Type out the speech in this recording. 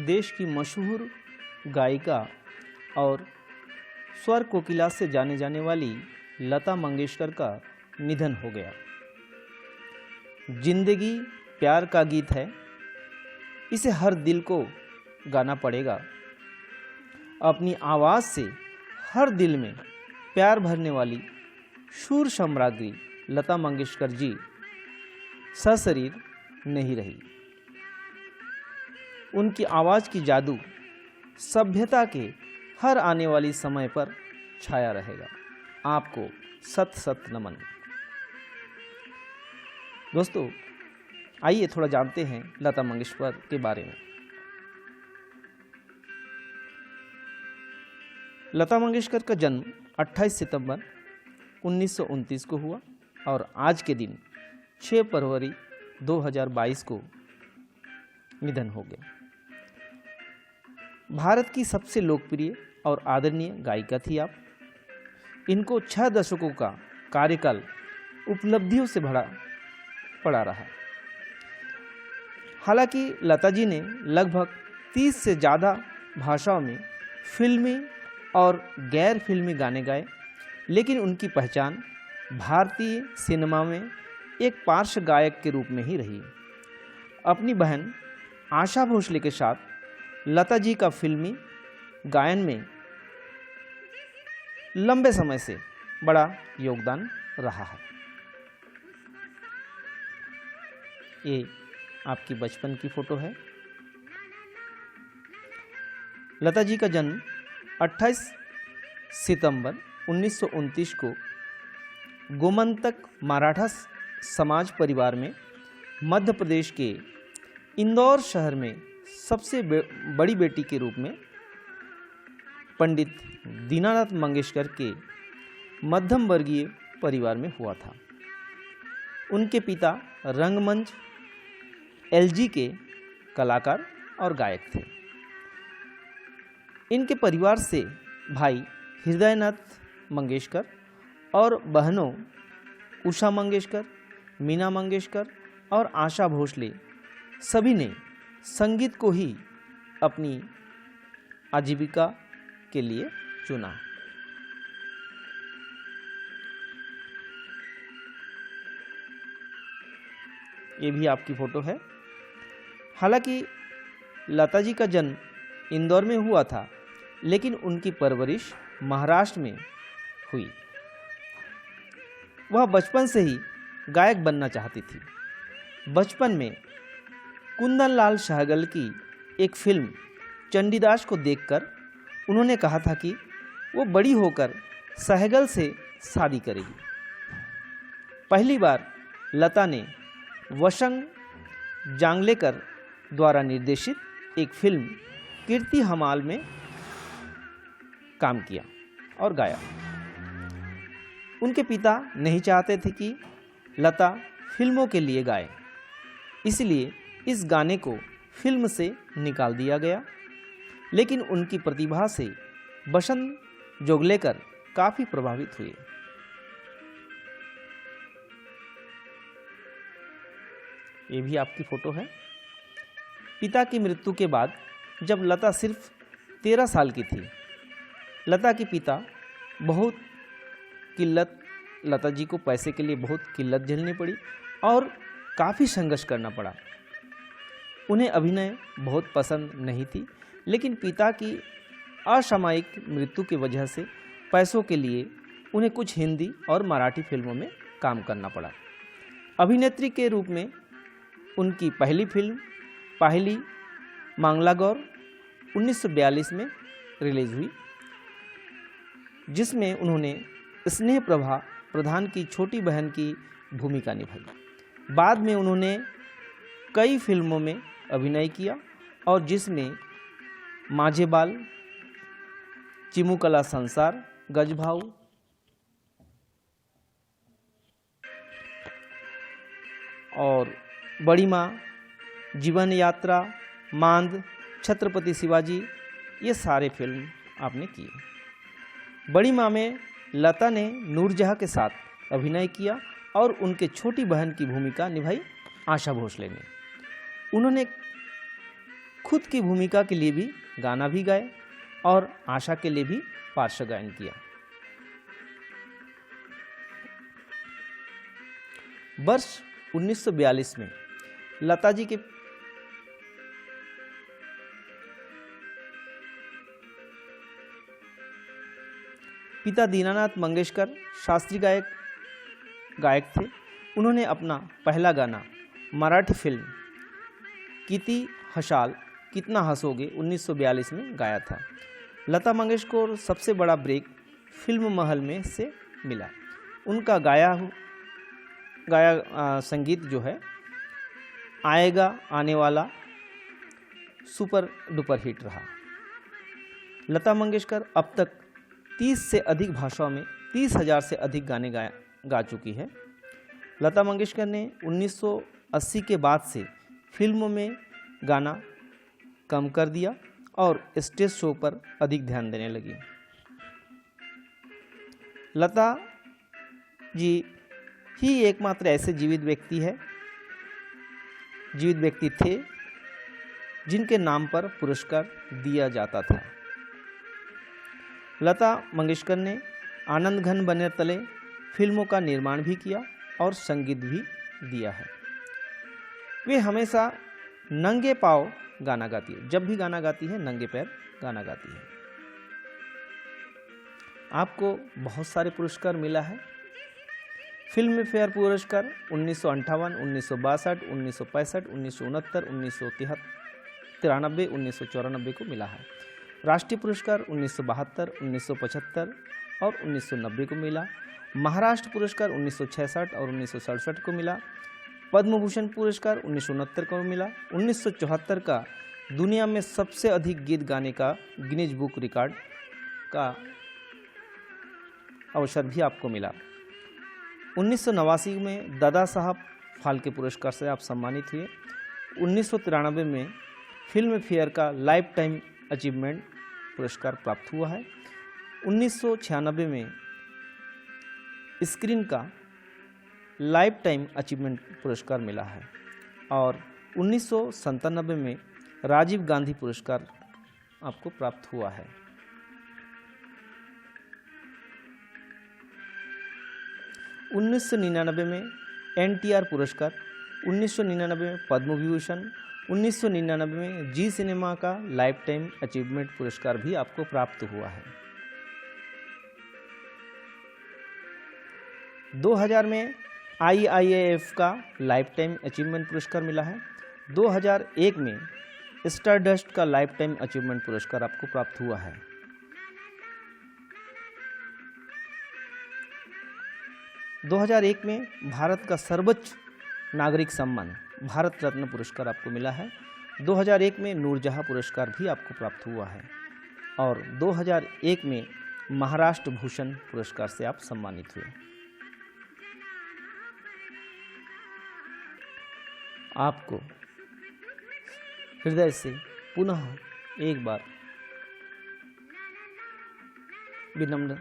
देश की मशहूर गायिका और स्वर कोकिला से जाने जाने वाली लता मंगेशकर का निधन हो गया। जिंदगी प्यार का गीत है, इसे हर दिल को गाना पड़ेगा। अपनी आवाज़ से हर दिल में प्यार भरने वाली शूर सम्राज्ञी लता मंगेशकर जी सशरीर नहीं रही। उनकी आवाज़ की जादू सभ्यता के हर आने वाली समय पर छाया रहेगा। आपको सत सत नमन। दोस्तों, आइए थोड़ा जानते हैं लता मंगेशकर के बारे में। लता मंगेशकर का जन्म 28 सितंबर 1929 को हुआ और आज के दिन 6 फरवरी 2022 को निधन हो गया। भारत की सबसे लोकप्रिय और आदरणीय गायिका थी आप। इनको 6 दशकों का कार्यकाल उपलब्धियों से भरा पड़ा रहा। हालांकि लता जी ने लगभग 30 से ज़्यादा भाषाओं में फिल्मी और गैर फिल्मी गाने गाए, लेकिन उनकी पहचान भारतीय सिनेमा में एक पार्श्व गायक के रूप में ही रही। अपनी बहन आशा भोसले के साथ लता जी का फिल्मी गायन में लंबे समय से बड़ा योगदान रहा है। ये आपकी बचपन की फोटो है। लता जी का जन्म 28 सितंबर 1929 को गोमंतक मराठा समाज परिवार में मध्य प्रदेश के इंदौर शहर में सबसे बड़ी बेटी के रूप में पंडित दीनानाथ मंगेशकर के मध्यम वर्गीय परिवार में हुआ था। उनके पिता रंगमंच एलजी के कलाकार और गायक थे। इनके परिवार से भाई हृदयनाथ मंगेशकर और बहनों उषा मंगेशकर, मीना मंगेशकर और आशा भोसले सभी ने संगीत को ही अपनी आजीविका के लिए चुना। ये भी आपकी फोटो है। हालांकि लता जी का जन्म इंदौर में हुआ था, लेकिन उनकी परवरिश महाराष्ट्र में हुई। वह बचपन से ही गायक बनना चाहती थी। बचपन में कुंदन लाल सहगल की एक फिल्म चंडीदास को देखकर उन्होंने कहा था कि वो बड़ी होकर सहगल से शादी करेगी। पहली बार लता ने वसंत जांगलेकर द्वारा निर्देशित एक फिल्म कीर्ति हमाल में काम किया और गाया। उनके पिता नहीं चाहते थे कि लता फिल्मों के लिए गाए, इसलिए इस गाने को फिल्म से निकाल दिया गया। लेकिन उनकी प्रतिभा से वसंत जोगलेकर काफ़ी प्रभावित हुए। ये भी आपकी फोटो है। पिता की मृत्यु के बाद जब लता सिर्फ 13 साल की थी, लता के पिता लता जी को पैसे के लिए बहुत किल्लत झेलनी पड़ी और काफ़ी संघर्ष करना पड़ा। उन्हें अभिनय बहुत पसंद नहीं थी, लेकिन पिता की असामयिक मृत्यु की वजह से पैसों के लिए उन्हें कुछ हिंदी और मराठी फिल्मों में काम करना पड़ा। अभिनेत्री के रूप में उनकी पहली फिल्म पहली मंगलागौर 1942 में रिलीज हुई, जिसमें उन्होंने स्नेह प्रभा प्रधान की छोटी बहन की भूमिका निभाई। बाद में उन्होंने कई फिल्मों में अभिनय किया और जिसमें माझे बाल, चिमुकला संसार, गजभाऊ और बड़ी माँ, जीवन यात्रा, मांद, छत्रपति शिवाजी, ये सारे फिल्म आपने किए। बड़ी माँ में लता ने नूरजहाँ के साथ अभिनय किया और उनके छोटी बहन की भूमिका निभाई आशा भोसले ने। उन्होंने खुद की भूमिका के लिए भी गाना भी गाए और आशा के लिए भी पार्श्व गायन किया। वर्ष 1942 में लता जी के पिता दीनानाथ मंगेशकर शास्त्रीय गायक थे। उन्होंने अपना पहला गाना मराठी फिल्म किती हसाल कितना हंसोगे 1942 में गाया था। लता मंगेशकर को सबसे बड़ा ब्रेक फिल्म महल में से मिला। उनका गाया संगीत जो है आएगा आने वाला सुपर डुपर हिट रहा। लता मंगेशकर अब तक 30 से अधिक भाषाओं में 30,000 से अधिक गाने गा चुकी है। लता मंगेशकर ने 1980 के बाद से फिल्मों में गाना कम कर दिया और स्टेज शो पर अधिक ध्यान देने लगी। लता जी ही एकमात्र ऐसे जीवित व्यक्ति थे जिनके नाम पर पुरस्कार दिया जाता था। लता मंगेशकर ने आनंद घन बने तले फिल्मों का निर्माण भी किया और संगीत भी दिया है। वे हमेशा नंगे पाँव गाना गाती है, जब भी गाना गाती है नंगे पैर गाना गाती है। आपको बहुत सारे पुरस्कार मिला है। फिल्म फेयर पुरस्कार 1958, 1962, 1965, 1969, 1993, 1994 को मिला है। राष्ट्रीय पुरस्कार 1972, 1975 और 1990 को मिला। महाराष्ट्र पुरस्कार 1966 और 1967 को मिला। पद्म भूषण पुरस्कार 1969 को मिला। 1974 का दुनिया में सबसे अधिक गीत गाने का गिनीज बुक रिकॉर्ड का अवसर भी आपको मिला। 1989 में दादा साहब फाल्के पुरस्कार से आप सम्मानित हुए। 1993 में फिल्म फेयर का लाइफ टाइम अचीवमेंट पुरस्कार प्राप्त हुआ है। 1996 में स्क्रीन का लाइफ टाइम अचीवमेंट पुरस्कार मिला है और 1997 में राजीव गांधी पुरस्कार आपको प्राप्त हुआ है। उन्नीस सौ 1999 में NTR पुरस्कार, 1999 में पद्म विभूषण, 1999 में जी सिनेमा का लाइफ टाइम अचीवमेंट पुरस्कार भी आपको प्राप्त हुआ है। 2000 में IIAF का लाइफ टाइम अचीवमेंट पुरस्कार मिला है। 2001 में स्टारडस्ट का लाइफ टाइम अचीवमेंट पुरस्कार आपको प्राप्त हुआ है। 2001 में भारत का सर्वोच्च नागरिक सम्मान भारत रत्न पुरस्कार आपको मिला है। 2001 में नूरजहां पुरस्कार भी आपको प्राप्त हुआ है और 2001 में महाराष्ट्र भूषण पुरस्कार से आप सम्मानित हुए। आपको हृदय से पुनः एक बार विनम्र